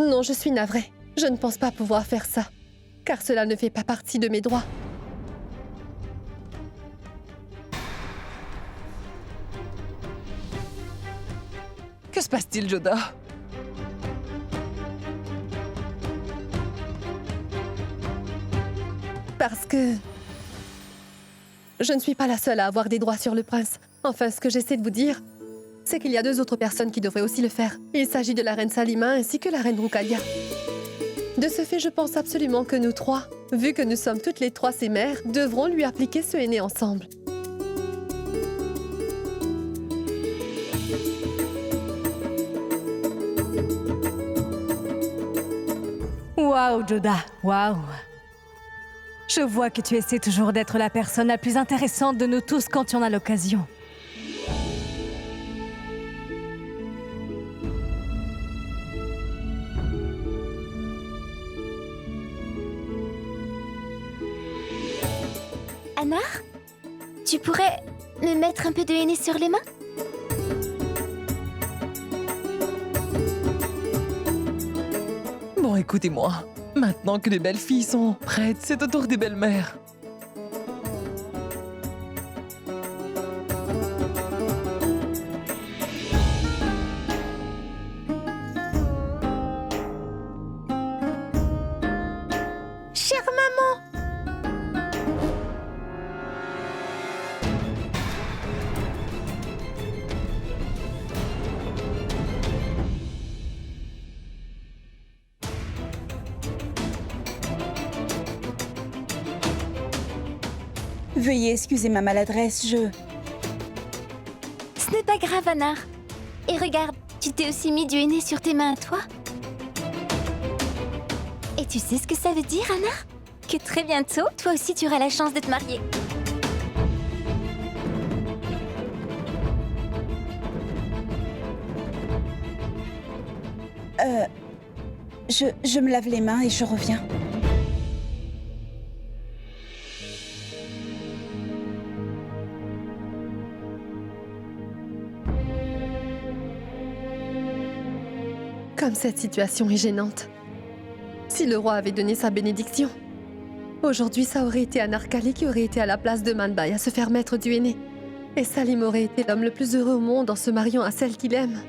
Non, je suis navrée. Je ne pense pas pouvoir faire ça, car cela ne fait pas partie de mes droits. Que se passe-t-il, Joda? Parce que... je ne suis pas la seule à avoir des droits sur le prince. Enfin, ce que j'essaie de vous dire, c'est qu'il y a 2 autres personnes qui devraient aussi le faire. Il s'agit de la reine Salima ainsi que la reine Rukaya. De ce fait, je pense absolument que nous 3, vu que nous sommes toutes les 3 ses mères, devrons lui appliquer ce aîné ensemble. Waouh, Joda, waouh. Je vois que tu essaies toujours d'être la personne la plus intéressante de nous tous quand tu en as l'occasion. Anar, tu pourrais me mettre un peu de henné sur les mains? Bon, écoutez-moi. Maintenant que les belles filles sont prêtes, c'est au tour des belles-mères. Chère maman! Veuillez excuser ma maladresse, Ce n'est pas grave, Anar. Et regarde, tu t'es aussi mis du henné sur tes mains à toi. Et tu sais ce que ça veut dire, Anar? Que très bientôt, toi aussi tu auras la chance de te marier. je me lave les mains et je reviens. Comme cette situation est gênante. Si le roi avait donné sa bénédiction, aujourd'hui ça aurait été Anarkali qui aurait été à la place de Manbai à se faire mettre du henné. Et Salim aurait été l'homme le plus heureux au monde en se mariant à celle qu'il aime.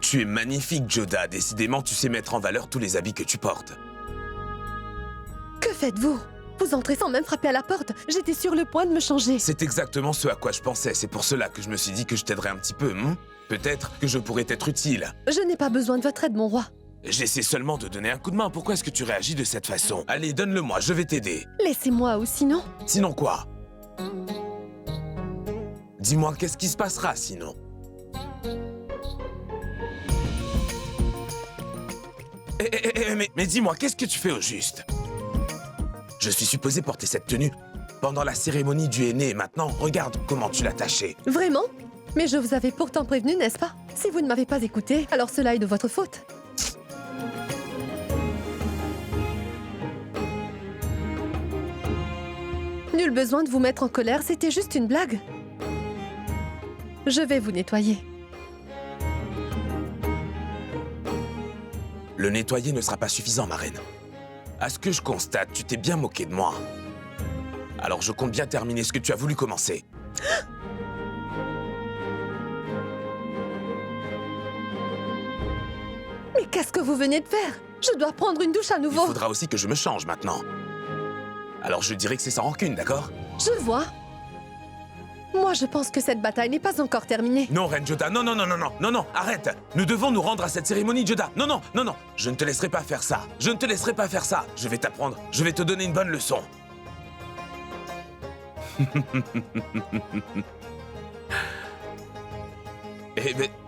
Tu es magnifique, Joda. Décidément, tu sais mettre en valeur tous les habits que tu portes. Que faites-vous? Vous entrez sans même frapper à la porte. J'étais sur le point de me changer. C'est exactement ce à quoi je pensais. C'est pour cela que je me suis dit que je t'aiderais un petit peu. Peut-être que je pourrais t'être utile. Je n'ai pas besoin de votre aide, mon roi. J'essaie seulement de donner un coup de main. Pourquoi est-ce que tu réagis de cette façon? Allez, donne-le-moi, je vais t'aider. Laissez-moi ou sinon... Sinon quoi? Dis-moi, qu'est-ce qui se passera sinon? Mais dis-moi, qu'est-ce que tu fais au juste? Je suis supposé porter cette tenue pendant la cérémonie du henné et maintenant, regarde comment tu l'as tachée. Vraiment? Mais je vous avais pourtant prévenu, n'est-ce pas? Si vous ne m'avez pas écouté, alors cela est de votre faute. Nul besoin de vous mettre en colère, c'était juste une blague. Je vais vous nettoyer. Le nettoyer ne sera pas suffisant, ma reine. À ce que je constate, tu t'es bien moqué de moi. Alors je compte bien terminer ce que tu as voulu commencer. Mais qu'est-ce que vous venez de faire? Je dois prendre une douche à Il nouveau. faudra aussi que je me change maintenant. Alors je dirais que c'est sans rancune, d'accord? Je vois. Moi, je pense que cette bataille n'est pas encore terminée. Non, Reine Joda, non, non, non, non, non, non, non, arrête! Nous devons nous rendre à cette cérémonie, Joda. Non, non, non, non, je ne te laisserai pas faire ça. Je ne te laisserai pas faire ça. Je vais t'apprendre, je vais te donner une bonne leçon.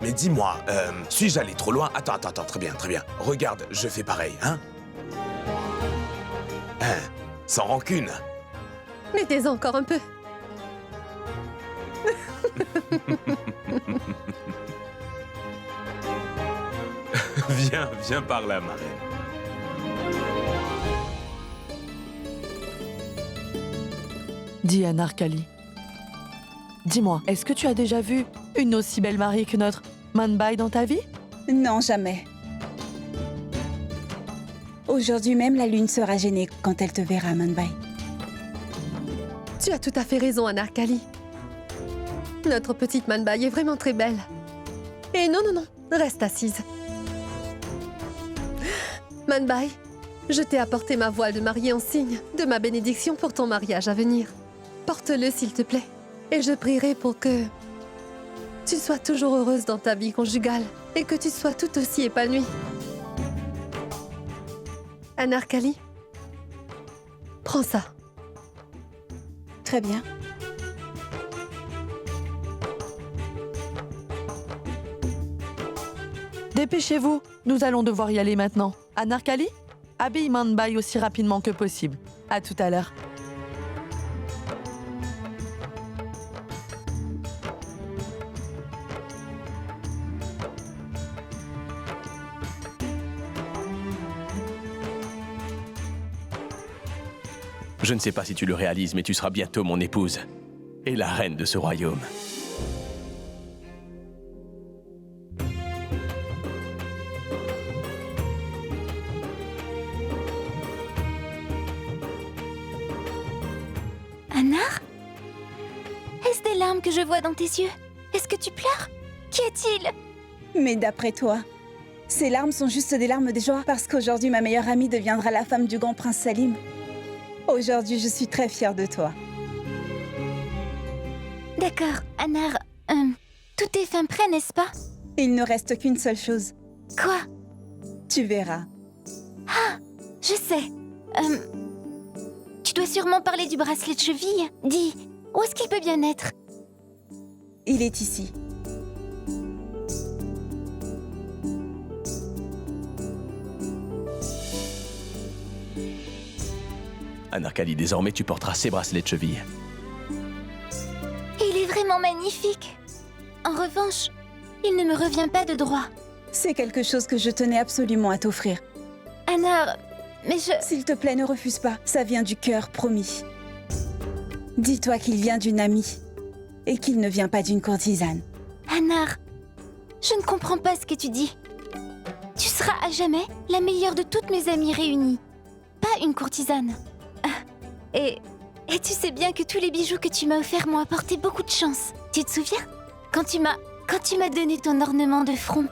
Mais dis-moi, suis-je allé trop loin? Attends, très bien, très bien. Regarde, je fais pareil, hein? Sans rancune. Mais t'es encore un peu. Viens par là, ma reine. Dis Anarkali. Dis-moi, est-ce que tu as déjà vu une aussi belle mariée que notre Manbai dans ta vie? Non, jamais. Aujourd'hui même, la lune sera gênée quand elle te verra, Manbai. Tu as tout à fait raison, Anarkali. Notre petite Manbai est vraiment très belle. Et non, non, non, reste assise. Manbai, je t'ai apporté ma voile de mariée en signe de ma bénédiction pour ton mariage à venir. Porte-le, s'il te plaît. Et je prierai pour que tu sois toujours heureuse dans ta vie conjugale et que tu sois tout aussi épanouie. Anarkali, prends ça. Très bien. Dépêchez-vous, nous allons devoir y aller maintenant. Anarkali, habille Manbai aussi rapidement que possible. À tout à l'heure. Je ne sais pas si tu le réalises, mais tu seras bientôt mon épouse et la reine de ce royaume. Anar? Est-ce des larmes que je vois dans tes yeux? Est-ce que tu pleures? Qu'y a-t-il? Mais d'après toi, ces larmes sont juste des larmes de joie parce qu'aujourd'hui, ma meilleure amie deviendra la femme du grand prince Salim. Aujourd'hui, je suis très fière de toi. D'accord, Anar, tout est fin prêt, n'est-ce pas? Il ne reste qu'une seule chose. Quoi? Tu verras. Je sais. Tu dois sûrement parler du bracelet de cheville. Dis, où est-ce qu'il peut bien être? Il est ici. Anarkali, désormais tu porteras ces bracelets de cheville. Il est vraiment magnifique. En revanche, il ne me revient pas de droit. C'est quelque chose que je tenais absolument à t'offrir. Anar, mais je... S'il te plaît, ne refuse pas. Ça vient du cœur, promis. Dis-toi qu'il vient d'une amie et qu'il ne vient pas d'une courtisane. Anar, je ne comprends pas ce que tu dis. Tu seras à jamais la meilleure de toutes mes amies réunies. Pas une courtisane. Et tu sais bien que tous les bijoux que tu m'as offerts m'ont apporté beaucoup de chance. Tu te souviens? Quand tu m'as donné ton ornement de front.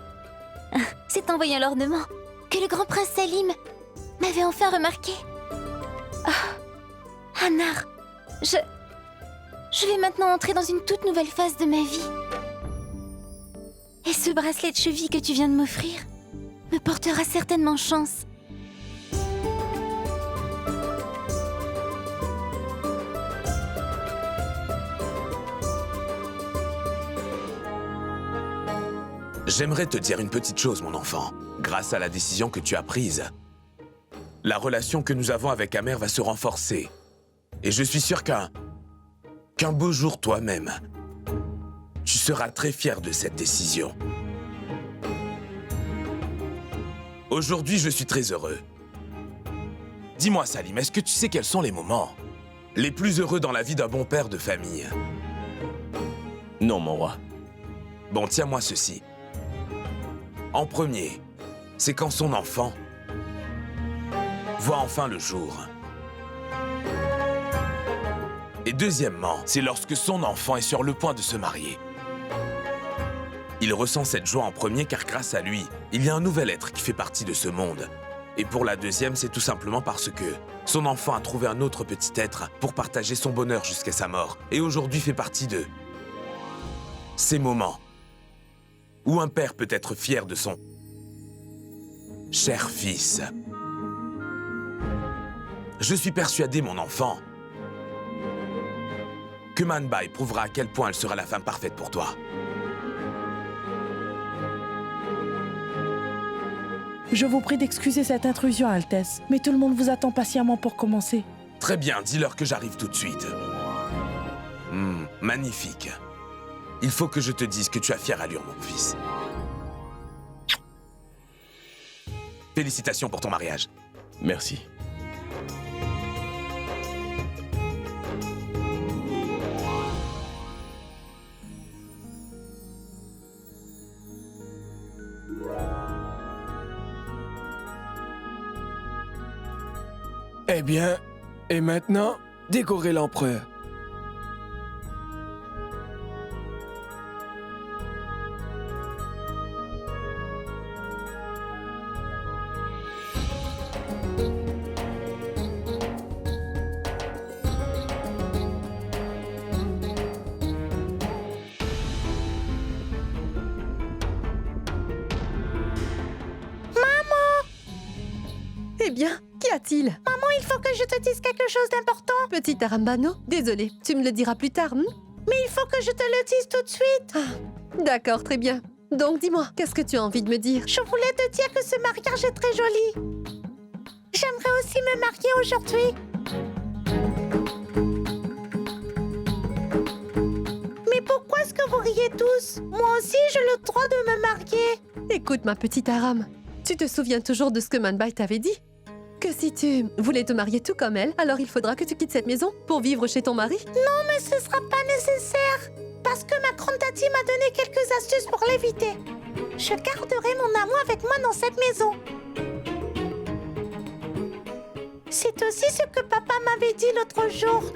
C'est en voyant l'ornement que le grand prince Salim m'avait enfin remarqué. Oh, Anar, je vais maintenant entrer dans une toute nouvelle phase de ma vie. Et ce bracelet de cheville que tu viens de m'offrir me portera certainement chance. J'aimerais te dire une petite chose, mon enfant. Grâce à la décision que tu as prise, la relation que nous avons avec Amer va se renforcer. Et je suis sûr qu'un beau jour, toi-même, tu seras très fier de cette décision. Aujourd'hui, je suis très heureux. Dis-moi, Salim, est-ce que tu sais quels sont les moments les plus heureux dans la vie d'un bon père de famille? Non, mon roi. Bon, tiens-moi ceci. En premier, c'est quand son enfant voit enfin le jour. Et deuxièmement, c'est lorsque son enfant est sur le point de se marier. Il ressent cette joie en premier car grâce à lui, il y a un nouvel être qui fait partie de ce monde. Et pour la deuxième, c'est tout simplement parce que son enfant a trouvé un autre petit être pour partager son bonheur jusqu'à sa mort. Et aujourd'hui fait partie de ces moments où un père peut être fier de son cher fils. Je suis persuadé, mon enfant, que Man Bai prouvera à quel point elle sera la femme parfaite pour toi. Je vous prie d'excuser cette intrusion, Altesse, mais tout le monde vous attend patiemment pour commencer. Très bien, dis-leur que j'arrive tout de suite. Magnifique. Il faut que je te dise que tu as fière allure, mon fils. Félicitations pour ton mariage. Merci. Eh bien, et maintenant, décorez l'empereur. Eh bien, qu'y a-t-il? Maman, il faut que je te dise quelque chose d'important. Petit Arambano, désolé, tu me le diras plus tard, Mais il faut que je te le dise tout de suite. D'accord, très bien. Donc dis-moi, qu'est-ce que tu as envie de me dire? Je voulais te dire que ce mariage est très joli. J'aimerais aussi me marier aujourd'hui. Mais pourquoi est-ce que vous riez tous? Moi aussi, j'ai le droit de me marier. Écoute, ma petite Aram, tu te souviens toujours de ce que Man Bai t'avait dit? Que si tu voulais te marier tout comme elle, alors il faudra que tu quittes cette maison pour vivre chez ton mari? Non, mais ce sera pas nécessaire. Parce que ma grande tati m'a donné quelques astuces pour l'éviter. Je garderai mon amour avec moi dans cette maison. C'est aussi ce que papa m'avait dit l'autre jour.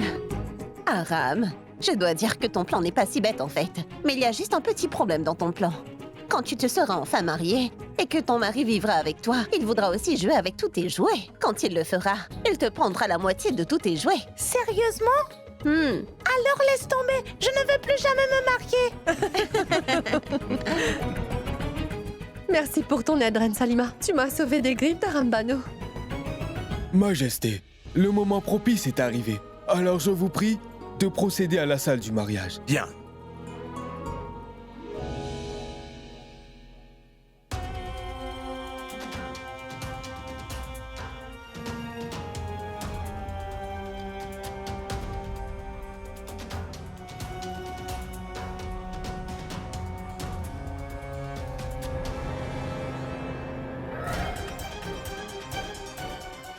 Aram, je dois dire que ton plan n'est pas si bête en fait. Mais il y a juste un petit problème dans ton plan. Quand tu te seras enfin mariée et que ton mari vivra avec toi, il voudra aussi jouer avec tous tes jouets. Quand il le fera, il te prendra la moitié de tous tes jouets. Sérieusement? Alors laisse tomber, je ne veux plus jamais me marier. Merci pour ton aide, Reine Salima. Tu m'as sauvé des griffes d'Arambano. Majesté, le moment propice est arrivé. Alors je vous prie de procéder à la salle du mariage. Bien.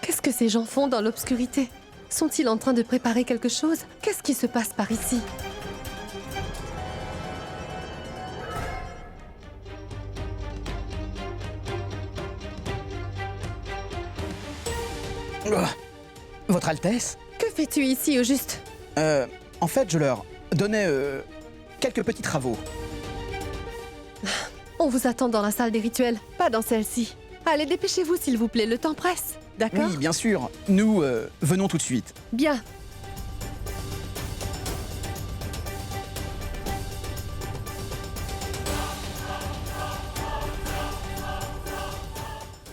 Qu'est-ce que ces gens font dans l'obscurité? Sont-ils en train de préparer quelque chose? Qu'est-ce qui se passe par ici? Votre Altesse? Que fais-tu ici, au juste? En fait, je leur donnais quelques petits travaux. On vous attend dans la salle des rituels, pas dans celle-ci. Allez, dépêchez-vous, s'il vous plaît, le temps presse. D'accord? Oui, bien sûr. Nous venons tout de suite. Bien.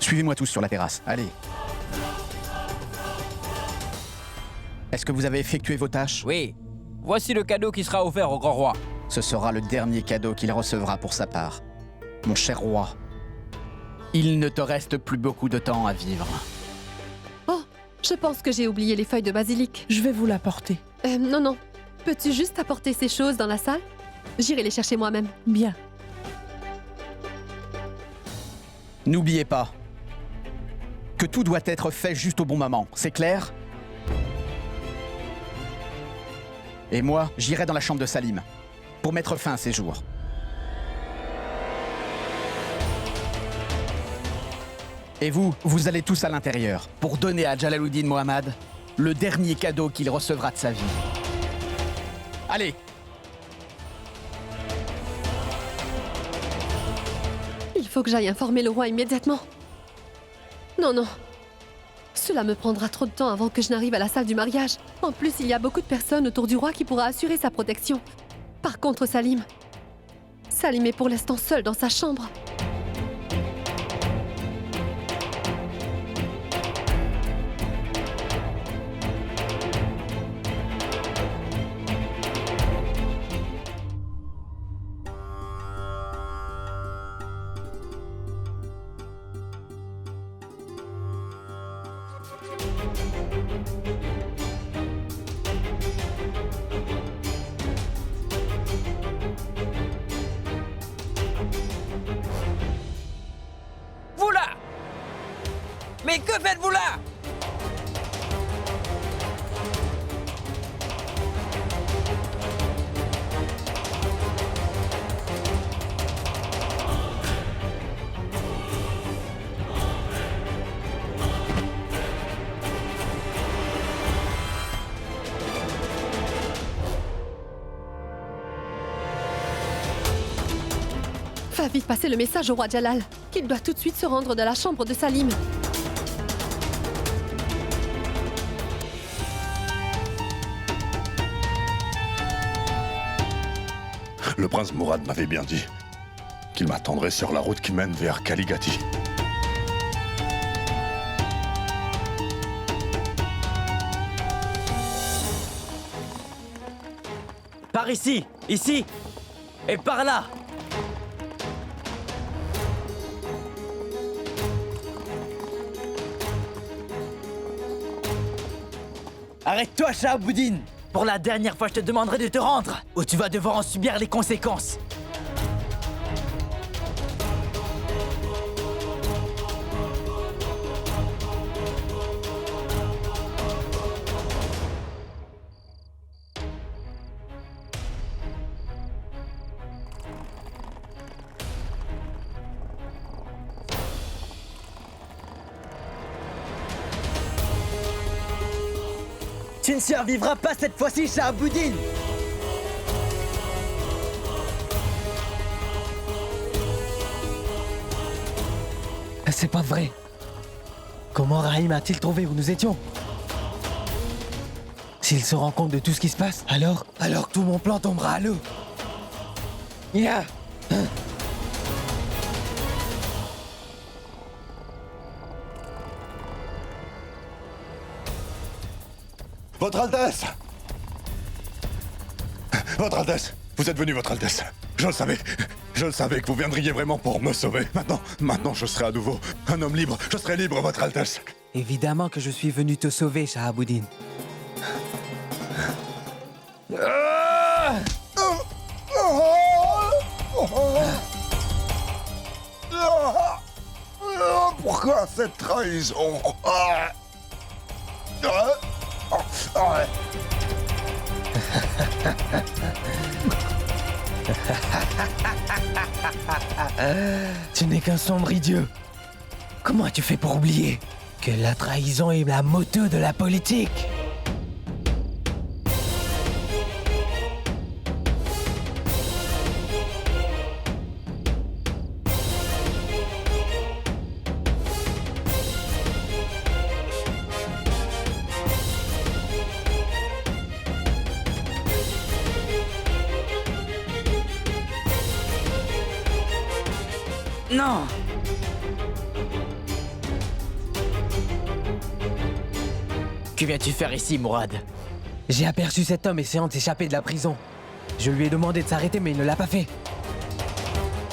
Suivez-moi tous sur la terrasse. Allez. Est-ce que vous avez effectué vos tâches? Oui. Voici le cadeau qui sera offert au grand roi. Ce sera le dernier cadeau qu'il recevra pour sa part. Mon cher roi, il ne te reste plus beaucoup de temps à vivre. Oh, je pense que j'ai oublié les feuilles de basilic. Je vais vous l'apporter. Non. Peux-tu juste apporter ces choses dans la salle? J'irai les chercher moi-même. Bien. N'oubliez pas que tout doit être fait juste au bon moment, c'est clair? Et moi, j'irai dans la chambre de Salim pour mettre fin à ces jours. Et vous, vous allez tous à l'intérieur pour donner à Jalaluddin Mohammad le dernier cadeau qu'il recevra de sa vie. Allez! Il faut que j'aille informer le roi immédiatement. Non, non. Cela me prendra trop de temps avant que je n'arrive à la salle du mariage. En plus, il y a beaucoup de personnes autour du roi qui pourra assurer sa protection. Par contre, Salim est pour l'instant seul dans sa chambre. Vous là! Mais que faites-vous là? Va vite passer le message au roi Jalal, qu'il doit tout de suite se rendre dans la chambre de Salim. Le prince Mourad m'avait bien dit qu'il m'attendrait sur la route qui mène vers Kaligati. Par ici, ici, et par là. Arrête-toi, Shahabuddin! Pour la dernière fois, je te demanderai de te rendre, ou tu vas devoir en subir les conséquences. Tu ne survivras pas cette fois-ci, Shahabuddin! C'est pas vrai. Comment Rahim a-t-il trouvé où nous étions? S'il se rend compte de tout ce qui se passe, alors tout mon plan tombera à l'eau. Ya! Votre Altesse! Votre Altesse! Vous êtes venu, Votre Altesse! Je le savais que vous viendriez vraiment pour me sauver. Maintenant, je serai à nouveau un homme libre. Je serai libre, Votre Altesse! Évidemment que je suis venu te sauver, Shahabuddin. Pourquoi cette trahison? Tu n'es qu'un sombre idiot. Comment as-tu fait pour oublier que la trahison est la moto de la politique? Non! Que viens-tu faire ici, Mourad? J'ai aperçu cet homme essayant de s'échapper de la prison. Je lui ai demandé de s'arrêter, mais il ne l'a pas fait.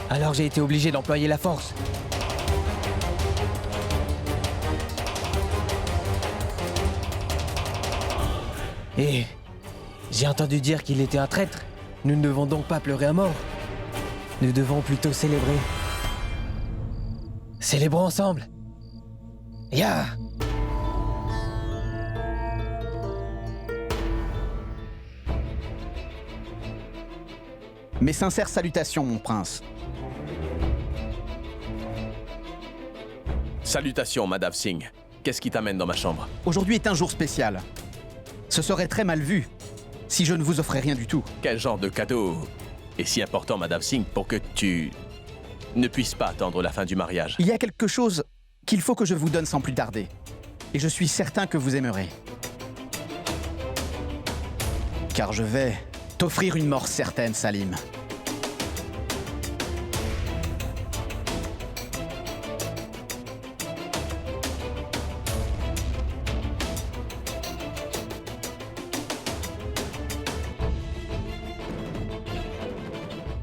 Alors j'ai été obligé d'employer la force. Et j'ai entendu dire qu'il était un traître. Nous ne devons donc pas pleurer à mort. Nous devons plutôt célébrer. Célébrons ensemble. Ya! Mes sincères salutations, mon prince. Salutations, Madame Singh. Qu'est-ce qui t'amène dans ma chambre? Aujourd'hui est un jour spécial. Ce serait très mal vu si je ne vous offrais rien du tout. Quel genre de cadeau est si important, Madame Singh, pour que tu ne puisses pas attendre la fin du mariage? Il y a quelque chose qu'il faut que je vous donne sans plus tarder. Et je suis certain que vous aimerez. Car je vais t'offrir une mort certaine, Salim.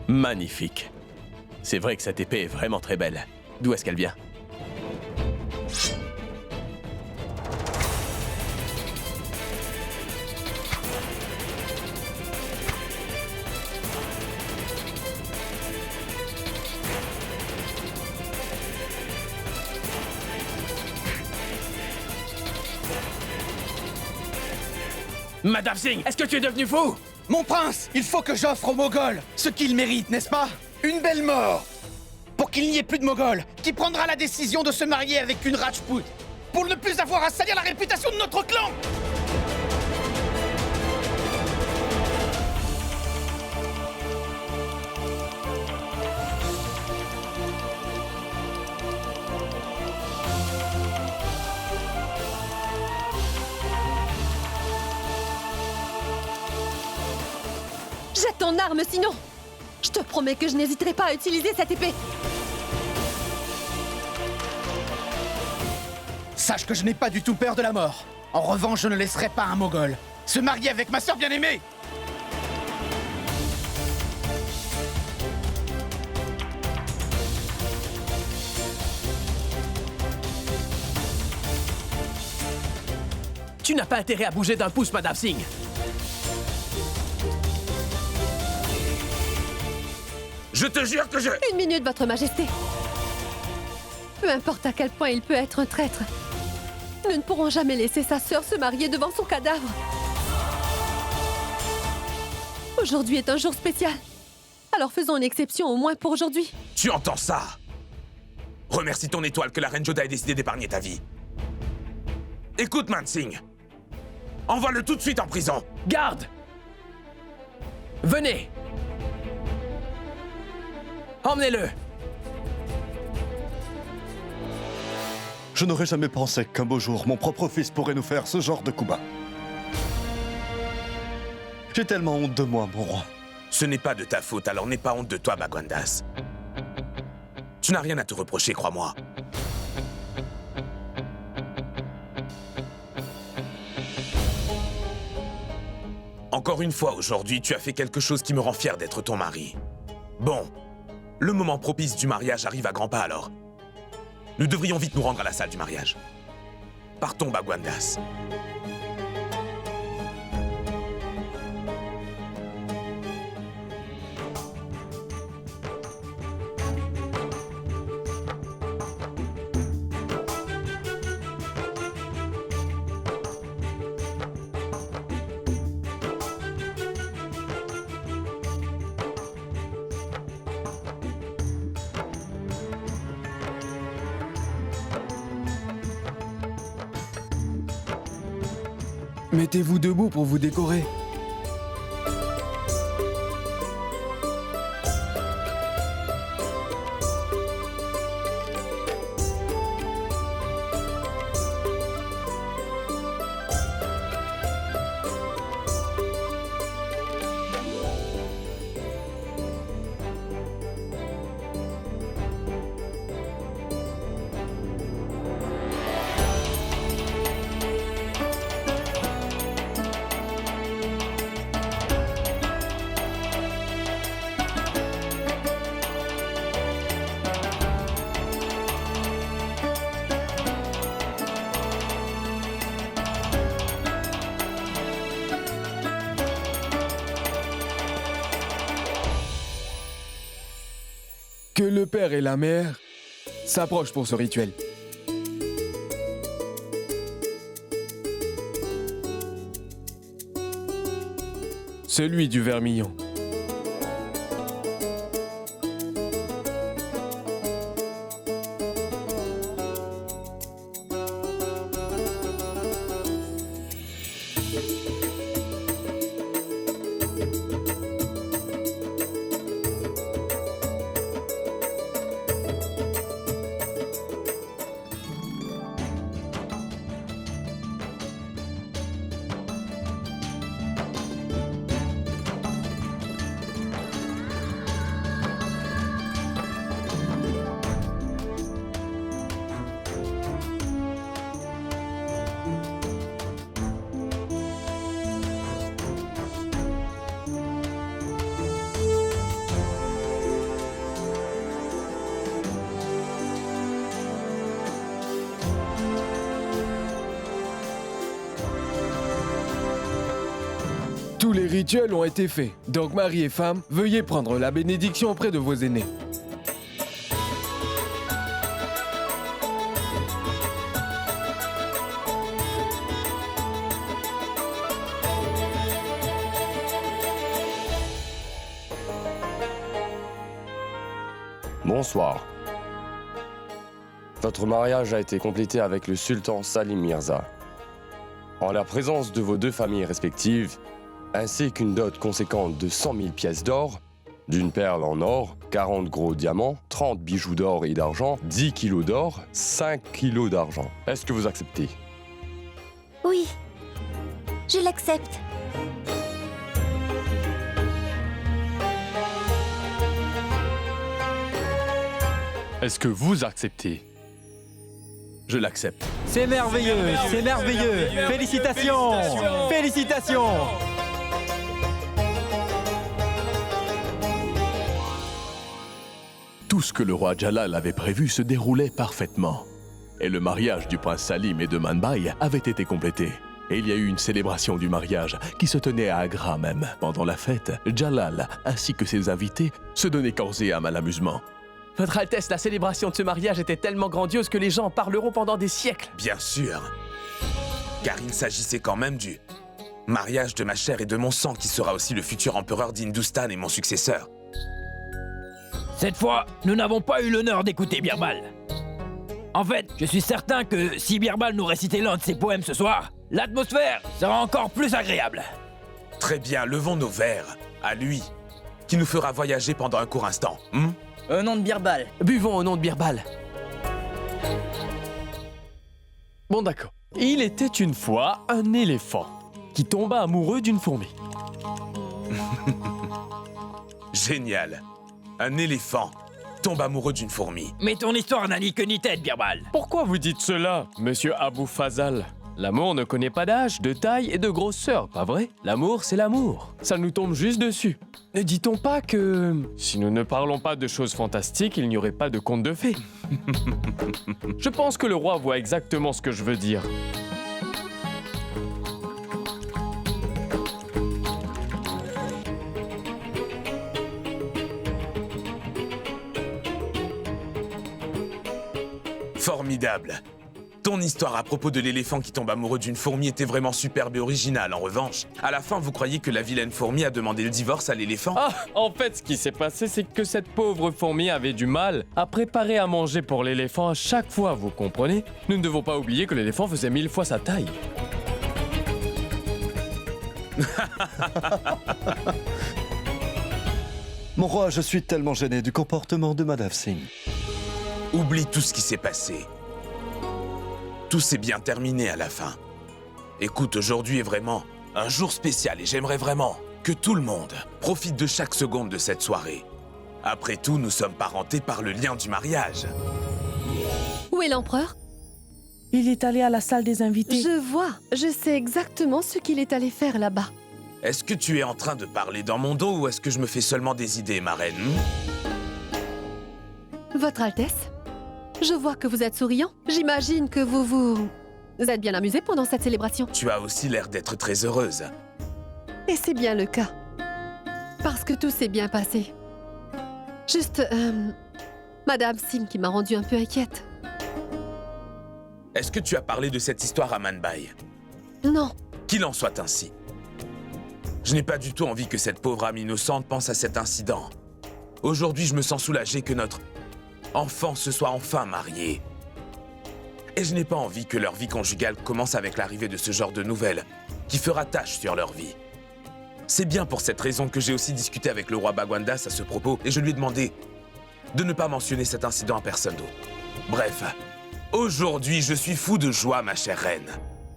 Magnifique. C'est vrai que cette épée est vraiment très belle. D'où est-ce qu'elle vient? Madame Singh, est-ce que tu es devenu fou? Mon prince, il faut que j'offre aux Moghols ce qu'ils méritent, n'est-ce pas? Une belle mort! Pour qu'il n'y ait plus de Moghols, qui prendra la décision de se marier avec une Rajput, pour ne plus avoir à salir la réputation de notre clan! Jette ton arme, sinon je te promets que je n'hésiterai pas à utiliser cette épée. Sache que je n'ai pas du tout peur de la mort. En revanche, je ne laisserai pas un Moghol se marier avec ma sœur bien-aimée. Tu n'as pas intérêt à bouger d'un pouce, Madame Singh. Je te jure que je... Une minute, Votre Majesté. Peu importe à quel point il peut être un traître, nous ne pourrons jamais laisser sa sœur se marier devant son cadavre. Aujourd'hui est un jour spécial. Alors faisons une exception au moins pour aujourd'hui. Tu entends ça? Remercie ton étoile que la reine Joda ait décidé d'épargner ta vie. Écoute, Mansingh. Envoie-le tout de suite en prison. Garde! Venez! Emmenez-le! Je n'aurais jamais pensé qu'un beau jour, mon propre fils pourrait nous faire ce genre de coup bas. J'ai tellement honte de moi, mon roi. Ce n'est pas de ta faute, alors n'aie pas honte de toi, Bagwandas. Tu n'as rien à te reprocher, crois-moi. Encore une fois, aujourd'hui, tu as fait quelque chose qui me rend fier d'être ton mari. Bon, le moment propice du mariage arrive à grands pas alors. Nous devrions vite nous rendre à la salle du mariage. Partons, Bagwandas. Mettez-vous debout pour vous décorer. Que le père et la mère s'approchent pour ce rituel. Celui du vermillon. Tous les rituels ont été faits. Donc, mari et femme, veuillez prendre la bénédiction auprès de vos aînés. Bonsoir. Votre mariage a été complété avec le sultan Salim Mirza. En la présence de vos deux familles respectives, ainsi qu'une dot conséquente de 100 000 pièces d'or, d'une perle en or, 40 gros diamants, 30 bijoux d'or et d'argent, 10 kilos d'or, 5 kilos d'argent. Est-ce que vous acceptez? Oui, je l'accepte. Est-ce que vous acceptez? Je l'accepte. C'est merveilleux, c'est merveilleux. Félicitations, félicitations. Tout ce que le roi Jalal avait prévu se déroulait parfaitement. Et le mariage du prince Salim et de Manbai avait été complété. Et il y a eu une célébration du mariage qui se tenait à Agra même. Pendant la fête, Jalal ainsi que ses invités se donnaient corps et âme à l'amusement. Votre Altesse, la célébration de ce mariage était tellement grandiose que les gens en parleront pendant des siècles. Bien sûr. Car il s'agissait quand même du mariage de ma chair et de mon sang qui sera aussi le futur empereur d'Hindustan et mon successeur. Cette fois, nous n'avons pas eu l'honneur d'écouter Birbal. En fait, je suis certain que si Birbal nous récitait l'un de ses poèmes ce soir, l'atmosphère sera encore plus agréable. Très bien, levons nos verres à lui, qui nous fera voyager pendant un court instant. Au nom de Birbal. Buvons au nom de Birbal. Bon d'accord. Il était une fois un éléphant qui tomba amoureux d'une fourmi. Génial. Un éléphant tombe amoureux d'une fourmi. Mais ton histoire n'a ni queue ni tête, Birbal. Pourquoi vous dites cela, monsieur Abou Fazal? L'amour ne connaît pas d'âge, de taille et de grosseur, pas vrai? L'amour, c'est l'amour. Ça nous tombe juste dessus. Ne dit-on pas que si nous ne parlons pas de choses fantastiques, il n'y aurait pas de conte de fées? Je pense que le roi voit exactement ce que je veux dire. Formidable. Ton histoire à propos de l'éléphant qui tombe amoureux d'une fourmi était vraiment superbe et originale. En revanche, à la fin, vous croyez que la vilaine fourmi a demandé le divorce à l'éléphant? Ah, en fait, ce qui s'est passé, c'est que cette pauvre fourmi avait du mal à préparer à manger pour l'éléphant à chaque fois, vous comprenez? Nous ne devons pas oublier que l'éléphant faisait 1000 fois sa taille. Mon roi, je suis tellement gêné du comportement de Madame Singh. Oublie tout ce qui s'est passé. Tout s'est bien terminé à la fin. Écoute, aujourd'hui est vraiment un jour spécial et j'aimerais vraiment que tout le monde profite de chaque seconde de cette soirée. Après tout, nous sommes parentés par le lien du mariage. Où est l'empereur? Il est allé à la salle des invités. Je vois. Je sais exactement ce qu'il est allé faire là-bas. Est-ce que tu es en train de parler dans mon dos ou est-ce que je me fais seulement des idées, ma reine? Votre Altesse, je vois que vous êtes souriant. J'imagine que vous êtes bien amusé pendant cette célébration. Tu as aussi l'air d'être très heureuse. Et c'est bien le cas. Parce que tout s'est bien passé. Juste, Madame Singh qui m'a rendue un peu inquiète. Est-ce que tu as parlé de cette histoire à Manbai? Non. Qu'il en soit ainsi. Je n'ai pas du tout envie que cette pauvre âme innocente pense à cet incident. Aujourd'hui, je me sens soulagé que notre enfant se soit enfin marié. Et je n'ai pas envie que leur vie conjugale commence avec l'arrivée de ce genre de nouvelles qui fera tache sur leur vie. C'est bien pour cette raison que j'ai aussi discuté avec le roi Bagwandas à ce propos et je lui ai demandé de ne pas mentionner cet incident à personne d'autre. Bref, aujourd'hui, je suis fou de joie, ma chère reine.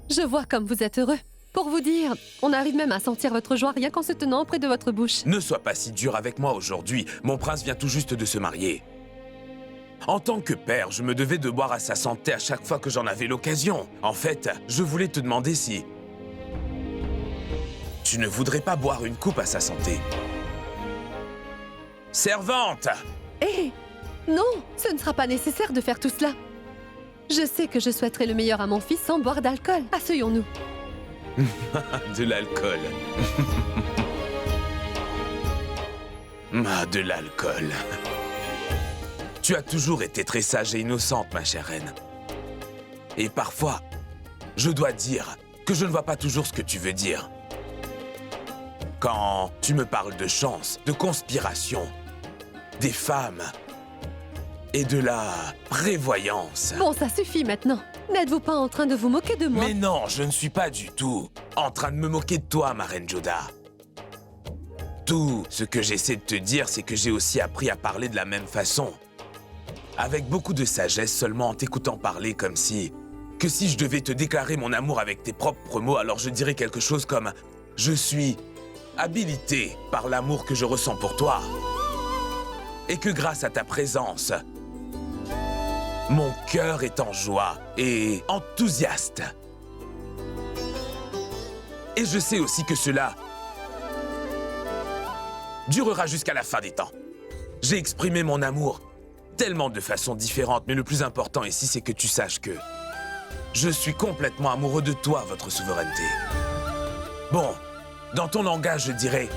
Je vois comme vous êtes heureux. Pour vous dire, on arrive même à sentir votre joie rien qu'en se tenant près de votre bouche. Ne sois pas si dur avec moi aujourd'hui. Mon prince vient tout juste de se marier. En tant que père, je me devais de boire à sa santé à chaque fois que j'en avais l'occasion. En fait, je voulais te demander si tu ne voudrais pas boire une coupe à sa santé. Servante! Eh, non, ce ne sera pas nécessaire de faire tout cela. Je sais que je souhaiterais le meilleur à mon fils sans boire d'alcool. Asseyons-nous. De l'alcool. De l'alcool. Tu as toujours été très sage et innocente, ma chère reine. Et parfois, je dois dire que je ne vois pas toujours ce que tu veux dire. Quand tu me parles de chance, de conspiration, des femmes et de la prévoyance. Bon, ça suffit maintenant. N'êtes-vous pas en train de vous moquer de moi? Mais non, je ne suis pas du tout en train de me moquer de toi, ma reine Joda. Tout ce que j'essaie de te dire, c'est que j'ai aussi appris à parler de la même façon. Avec beaucoup de sagesse, seulement en t'écoutant parler comme si... Que si je devais te déclarer mon amour avec tes propres mots, alors je dirais quelque chose comme... Je suis habilité par l'amour que je ressens pour toi. Et que grâce à ta présence, mon cœur est en joie et enthousiaste. Et je sais aussi que cela durera jusqu'à la fin des temps. J'ai exprimé mon amour tellement de façons différentes, mais le plus important ici, c'est que tu saches que je suis complètement amoureux de toi, votre souveraineté. Bon, dans ton langage, je dirais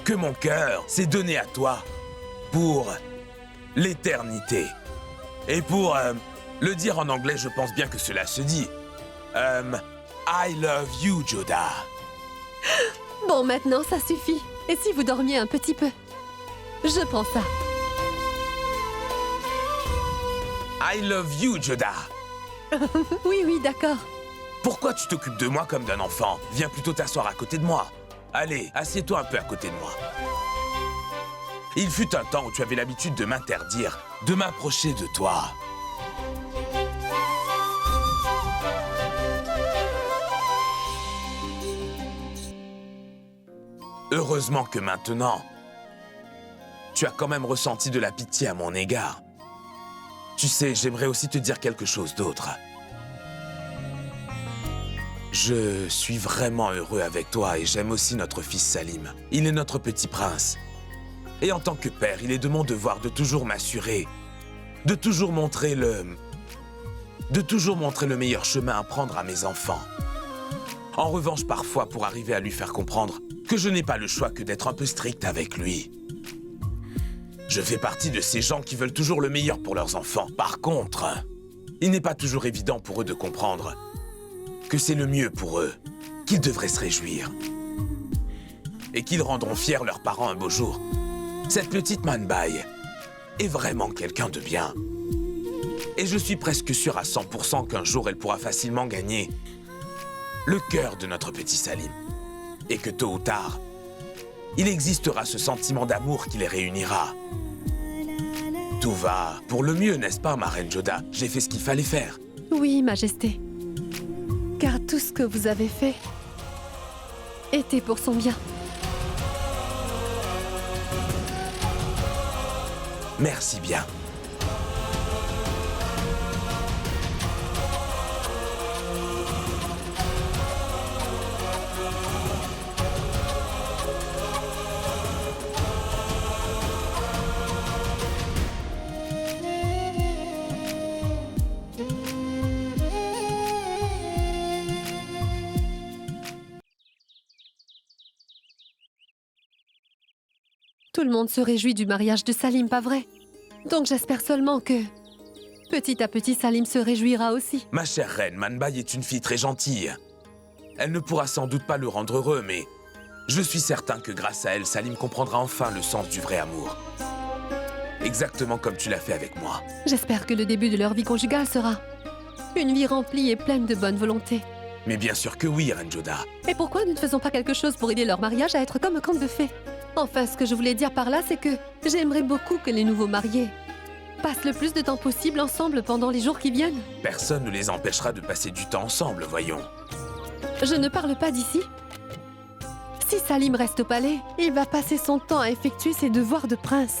que mon cœur s'est donné à toi pour l'éternité. Et pour le dire en anglais, je pense bien que cela se dit. I love you, Joda. Bon, maintenant, ça suffit. Et si vous dormiez un petit peu? Je prends ça. I love you, Joda. Oui, d'accord. Pourquoi tu t'occupes de moi comme d'un enfant? Viens plutôt t'asseoir à côté de moi. Allez, assieds-toi un peu à côté de moi. Il fut un temps où tu avais l'habitude de m'interdire de m'approcher de toi. Heureusement que maintenant, tu as quand même ressenti de la pitié à mon égard. Tu sais, j'aimerais aussi te dire quelque chose d'autre. Je suis vraiment heureux avec toi et j'aime aussi notre fils Salim. Il est notre petit prince. Et en tant que père, il est de mon devoir de toujours m'assurer, de toujours montrer le meilleur chemin à prendre à mes enfants. En revanche, parfois, pour arriver à lui faire comprendre que je n'ai pas le choix que d'être un peu strict avec lui. Je fais partie de ces gens qui veulent toujours le meilleur pour leurs enfants. Par contre, il n'est pas toujours évident pour eux de comprendre que c'est le mieux pour eux, qu'ils devraient se réjouir. Et qu'ils rendront fiers leurs parents un beau jour. Cette petite Manbai est vraiment quelqu'un de bien. Et je suis presque sûr à 100% qu'un jour elle pourra facilement gagner le cœur de notre petit Salim. Et que tôt ou tard, il existera ce sentiment d'amour qui les réunira. Tout va pour le mieux, n'est-ce pas, ma reine Joda? J'ai fait ce qu'il fallait faire. Oui, Majesté. Car tout ce que vous avez fait était pour son bien. Merci bien. Tout le monde se réjouit du mariage de Salim, pas vrai? Donc j'espère seulement que, petit à petit, Salim se réjouira aussi. Ma chère reine, Manbai est une fille très gentille. Elle ne pourra sans doute pas le rendre heureux, mais je suis certain que grâce à elle, Salim comprendra enfin le sens du vrai amour. Exactement comme tu l'as fait avec moi. J'espère que le début de leur vie conjugale sera une vie remplie et pleine de bonne volonté. Mais bien sûr que oui, Reine Joda. Et pourquoi nous ne faisons pas quelque chose pour aider leur mariage à être comme un conte de fées? Enfin, ce que je voulais dire par là, c'est que j'aimerais beaucoup que les nouveaux mariés passent le plus de temps possible ensemble pendant les jours qui viennent. Personne ne les empêchera de passer du temps ensemble, voyons. Je ne parle pas d'ici. Si Salim reste au palais, il va passer son temps à effectuer ses devoirs de prince.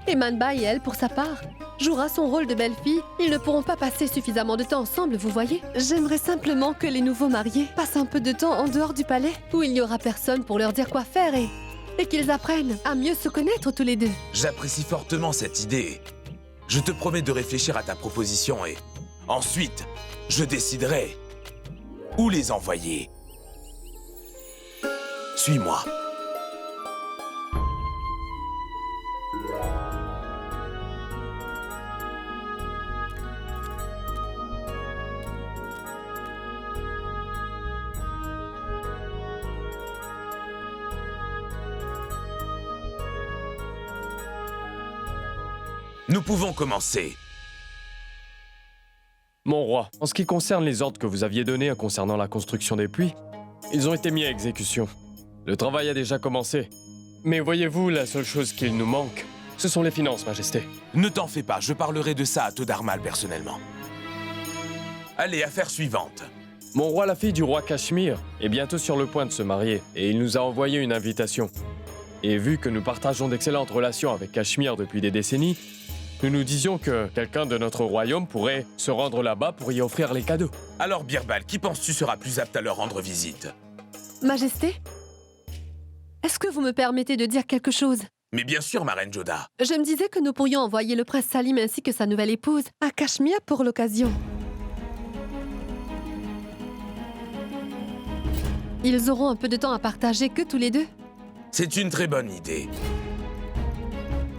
Et Manbai, elle, pour sa part, jouera son rôle de belle-fille. Ils ne pourront pas passer suffisamment de temps ensemble, vous voyez? J'aimerais simplement que les nouveaux mariés passent un peu de temps en dehors du palais, où il n'y aura personne pour leur dire quoi faire et qu'ils apprennent à mieux se connaître tous les deux. J'apprécie fortement cette idée. Je te promets de réfléchir à ta proposition et ensuite, je déciderai où les envoyer. Suis-moi. Nous pouvons commencer. Mon roi, en ce qui concerne les ordres que vous aviez donnés concernant la construction des puits, ils ont été mis à exécution. Le travail a déjà commencé. Mais voyez-vous, la seule chose qu'il nous manque, ce sont les finances, Majesté. Ne t'en fais pas, je parlerai de ça à Toddarmal personnellement. Allez, affaire suivante. Mon roi, la fille du roi Cachemire, est bientôt sur le point de se marier, et il nous a envoyé une invitation. Et vu que nous partageons d'excellentes relations avec Cachemire depuis des décennies, nous nous disions que quelqu'un de notre royaume pourrait se rendre là-bas pour y offrir les cadeaux. Alors Birbal, qui penses-tu sera plus apte à leur rendre visite? Majesté, est-ce que vous me permettez de dire quelque chose? Mais bien sûr, ma reine Joda. Je me disais que nous pourrions envoyer le prince Salim ainsi que sa nouvelle épouse à Cachemire pour l'occasion. Ils auront un peu de temps à partager que tous les deux. C'est une très bonne idée.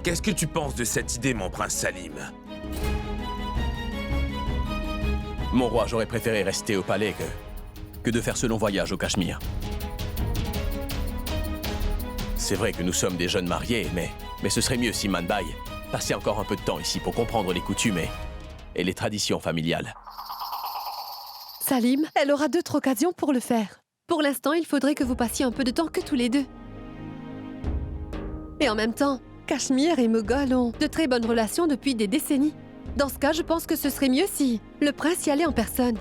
Qu'est-ce que tu penses de cette idée, mon prince Salim? Mon roi, j'aurais préféré rester au palais que de faire ce long voyage au Cachemire. C'est vrai que nous sommes des jeunes mariés, mais ce serait mieux si Manbai passait encore un peu de temps ici pour comprendre les coutumes et les traditions familiales. Salim, elle aura d'autres occasions pour le faire. Pour l'instant, il faudrait que vous passiez un peu de temps que tous les deux. Et en même temps, Cachemire et Mogol ont de très bonnes relations depuis des décennies. Dans ce cas, je pense que ce serait mieux si le prince y allait en personne.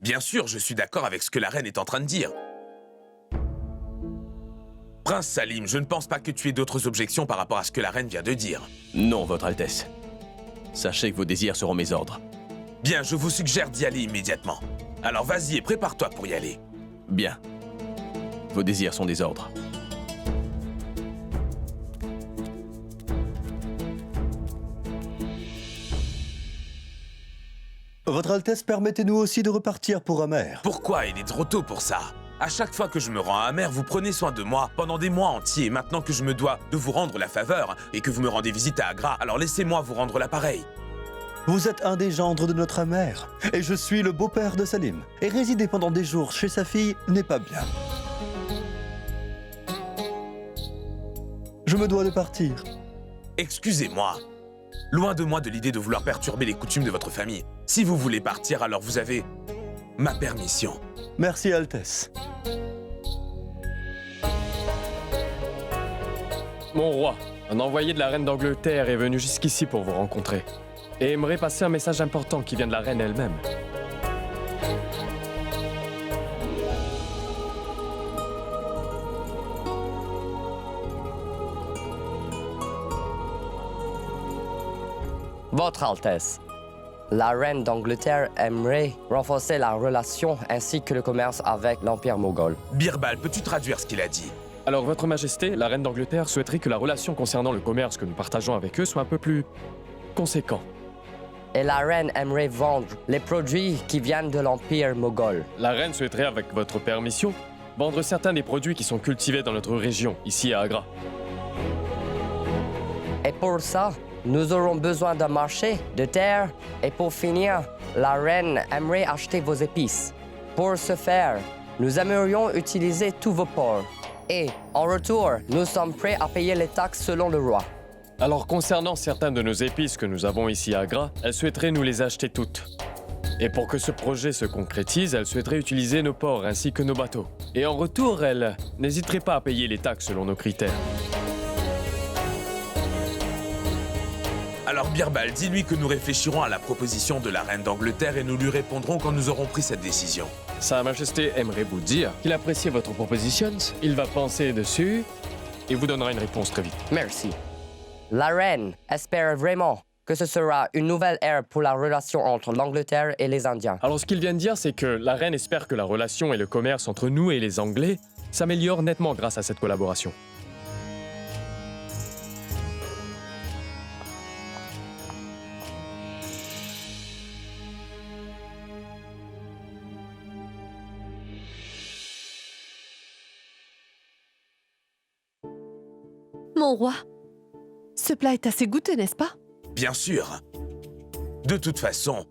Bien sûr, je suis d'accord avec ce que la reine est en train de dire. Prince Salim, je ne pense pas que tu aies d'autres objections par rapport à ce que la reine vient de dire. Non, Votre Altesse. Sachez que vos désirs seront mes ordres. Bien, je vous suggère d'y aller immédiatement. Alors vas-y et prépare-toi pour y aller. Bien. Vos désirs sont des ordres. Votre Altesse, permettez-nous aussi de repartir pour Amer. Pourquoi? Il est trop tôt pour ça. À chaque fois que je me rends à Amer, vous prenez soin de moi pendant des mois entiers. Maintenant que je me dois de vous rendre la faveur et que vous me rendez visite à Agra, alors laissez-moi vous rendre l'appareil. Vous êtes un des gendres de notre mère, et je suis le beau-père de Salim. Et résider pendant des jours chez sa fille n'est pas bien. Je me dois de partir. Excusez-moi. Loin de moi de l'idée de vouloir perturber les coutumes de votre famille. Si vous voulez partir, alors vous avez ma permission. Merci, Altesse. Mon roi, un envoyé de la reine d'Angleterre est venu jusqu'ici pour vous rencontrer. Et aimerait passer un message important qui vient de la reine elle-même. Votre Altesse, la reine d'Angleterre aimerait renforcer la relation ainsi que le commerce avec l'Empire moghol. Birbal, peux-tu traduire ce qu'il a dit? Alors, Votre Majesté, la reine d'Angleterre souhaiterait que la relation concernant le commerce que nous partageons avec eux soit un peu plus conséquent. Et la reine aimerait vendre les produits qui viennent de l'Empire moghol. La reine souhaiterait, avec votre permission, vendre certains des produits qui sont cultivés dans notre région, ici à Agra. Et pour ça, nous aurons besoin d'un marché, de terre, et pour finir, la reine aimerait acheter vos épices. Pour ce faire, nous aimerions utiliser tous vos ports. Et, en retour, nous sommes prêts à payer les taxes selon le roi. Alors, concernant certains de nos épices que nous avons ici à Agra, elle souhaiterait nous les acheter toutes. Et pour que ce projet se concrétise, elle souhaiterait utiliser nos ports ainsi que nos bateaux. Et en retour, elle n'hésiterait pas à payer les taxes selon nos critères. Alors Birbal, dis-lui que nous réfléchirons à la proposition de la reine d'Angleterre et nous lui répondrons quand nous aurons pris cette décision. Sa Majesté aimerait vous dire qu'il apprécie votre proposition, il va penser dessus et vous donnera une réponse très vite. Merci. La reine espère vraiment que ce sera une nouvelle ère pour la relation entre l'Angleterre et les Indiens. Alors ce qu'il vient de dire, c'est que la reine espère que la relation et le commerce entre nous et les Anglais s'améliorent nettement grâce à cette collaboration. Mon roi, ce plat est assez goûteux, n'est-ce pas? Bien sûr. De toute façon,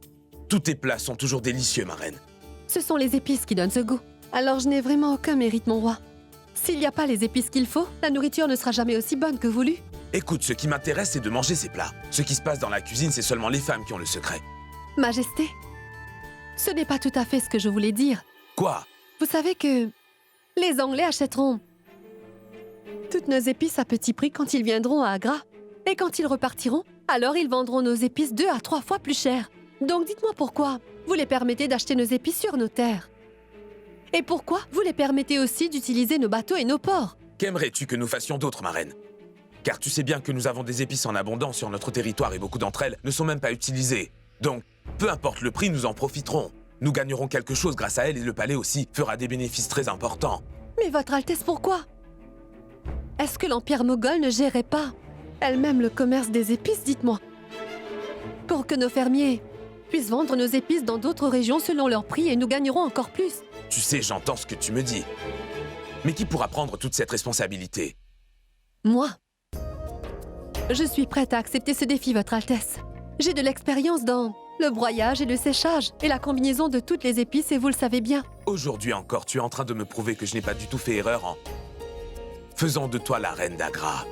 tous tes plats sont toujours délicieux, ma reine. Ce sont les épices qui donnent ce goût. Alors je n'ai vraiment aucun mérite, mon roi. S'il n'y a pas les épices qu'il faut, la nourriture ne sera jamais aussi bonne que voulu. Écoute, ce qui m'intéresse, c'est de manger ces plats. Ce qui se passe dans la cuisine, c'est seulement les femmes qui ont le secret. Majesté, ce n'est pas tout à fait ce que je voulais dire. Quoi? Vous savez que les Anglais achèteront toutes nos épices à petit prix quand ils viendront à Agra. Et quand ils repartiront, alors ils vendront nos épices 2 à 3 fois plus cher. Donc dites-moi pourquoi vous les permettez d'acheter nos épices sur nos terres? Et pourquoi vous les permettez aussi d'utiliser nos bateaux et nos ports? Qu'aimerais-tu que nous fassions d'autre, ma reine? Car tu sais bien que nous avons des épices en abondance sur notre territoire et beaucoup d'entre elles ne sont même pas utilisées. Donc, peu importe le prix, nous en profiterons. Nous gagnerons quelque chose grâce à elles et le palais aussi fera des bénéfices très importants. Mais votre Altesse, pourquoi? Est-ce que l'Empire moghol ne gérait pas elle-même le commerce des épices, dites-moi? Pour que nos fermiers puissent vendre nos épices dans d'autres régions selon leur prix et nous gagnerons encore plus. Tu sais, j'entends ce que tu me dis. Mais qui pourra prendre toute cette responsabilité? Moi. Je suis prête à accepter ce défi, votre Altesse. J'ai de l'expérience dans le broyage et le séchage et la combinaison de toutes les épices et vous le savez bien. Aujourd'hui encore, tu es en train de me prouver que je n'ai pas du tout fait erreur en faisant de toi la reine d'Agra.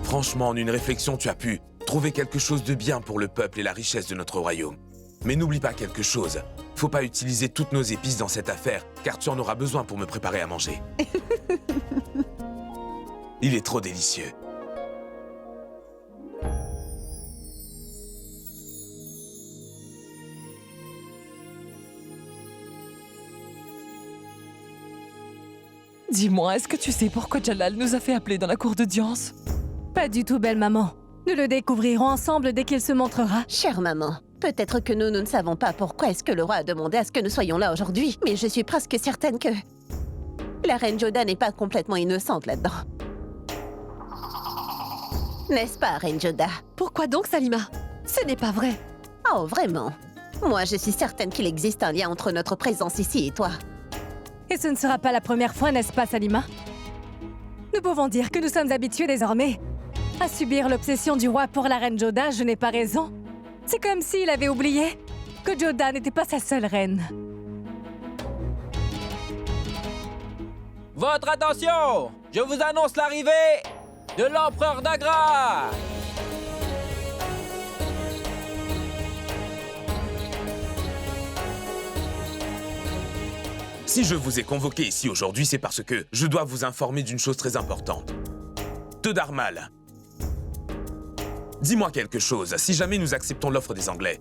Franchement, en une réflexion, tu as pu trouver quelque chose de bien pour le peuple et la richesse de notre royaume. Mais n'oublie pas quelque chose. Faut pas utiliser toutes nos épices dans cette affaire, car tu en auras besoin pour me préparer à manger. Il est trop délicieux. Dis-moi, est-ce que tu sais pourquoi Jalal nous a fait appeler dans la cour d'audience? Pas du tout, belle maman. Nous le découvrirons ensemble dès qu'il se montrera. Chère maman, peut-être que nous ne savons pas pourquoi est-ce que le roi a demandé à ce que nous soyons là aujourd'hui, mais je suis presque certaine que la reine Joda n'est pas complètement innocente là-dedans. N'est-ce pas, reine Joda? Pourquoi donc, Salima? Ce n'est pas vrai. Oh, vraiment? Moi, je suis certaine qu'il existe un lien entre notre présence ici et toi. Et ce ne sera pas la première fois, n'est-ce pas, Salima? Nous pouvons dire que nous sommes habitués désormais à subir l'obsession du roi pour la reine Joda, je n'ai pas raison. C'est comme s'il avait oublié que Joda n'était pas sa seule reine. Votre attention! Je vous annonce l'arrivée de l'empereur d'Agra! Si je vous ai convoqué ici aujourd'hui, c'est parce que je dois vous informer d'une chose très importante. Teudarmal, dis-moi quelque chose, si jamais nous acceptons l'offre des Anglais.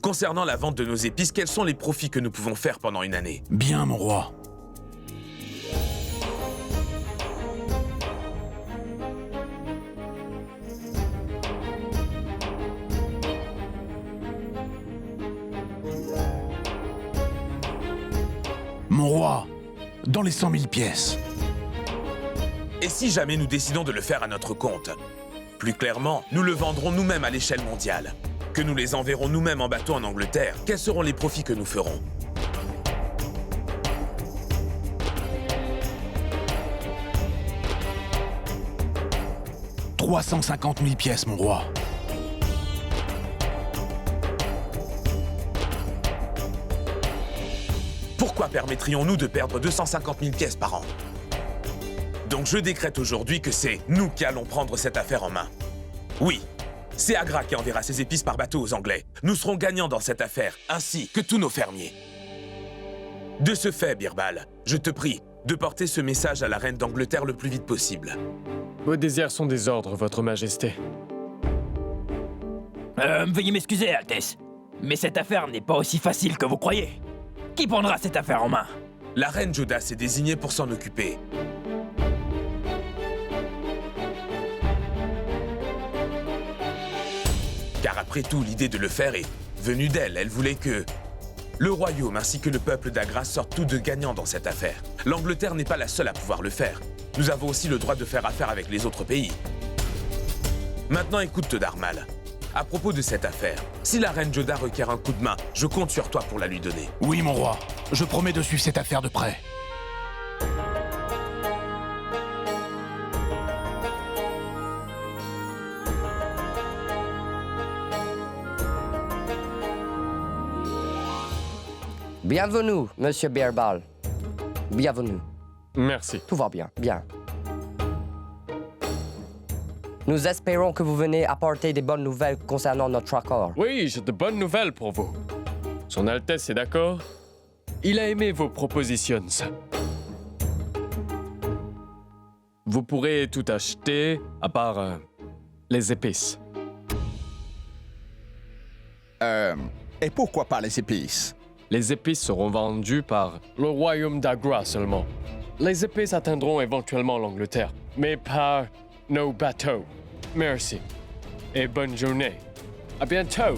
Concernant la vente de nos épices, quels sont les profits que nous pouvons faire pendant une année? Bien, mon roi. Mon roi, dans les 100 000 pièces. Et si jamais nous décidons de le faire à notre compte? Plus clairement, nous le vendrons nous-mêmes à l'échelle mondiale. Que nous les enverrons nous-mêmes en bateau en Angleterre, quels seront les profits que nous ferons? « 350 000 pièces, mon roi. » Pourquoi permettrions-nous de perdre 250 000 pièces par an? Donc je décrète aujourd'hui que c'est nous qui allons prendre cette affaire en main. Oui, c'est Agra qui enverra ses épices par bateau aux Anglais. Nous serons gagnants dans cette affaire, ainsi que tous nos fermiers. De ce fait, Birbal, je te prie de porter ce message à la reine d'Angleterre le plus vite possible. Vos désirs sont des ordres, votre majesté. Veuillez m'excuser, Altesse, mais cette affaire n'est pas aussi facile que vous croyez. Qui prendra cette affaire en main? La reine Joda s'est désignée pour s'en occuper. Car après tout, l'idée de le faire est venue d'elle. Elle voulait que le royaume ainsi que le peuple d'Agra sortent tous deux gagnants dans cette affaire. L'Angleterre n'est pas la seule à pouvoir le faire. Nous avons aussi le droit de faire affaire avec les autres pays. Maintenant, écoute, Teudarmal. À propos de cette affaire, si la reine Joda requiert un coup de main, je compte sur toi pour la lui donner. Oui, mon roi. Je promets de suivre cette affaire de près. Bienvenue, Monsieur Birbal. Bienvenue. Merci. Tout va bien, bien. Nous espérons que vous venez apporter des bonnes nouvelles concernant notre accord. Oui, j'ai de bonnes nouvelles pour vous. Son Altesse est d'accord. Il a aimé vos propositions. Vous pourrez tout acheter, à part les épices. Et pourquoi pas les épices? Les épices seront vendues par le royaume d'Agra seulement. Les épices atteindront éventuellement l'Angleterre, mais par nos bateaux. Merci. Et bonne journée. À bientôt.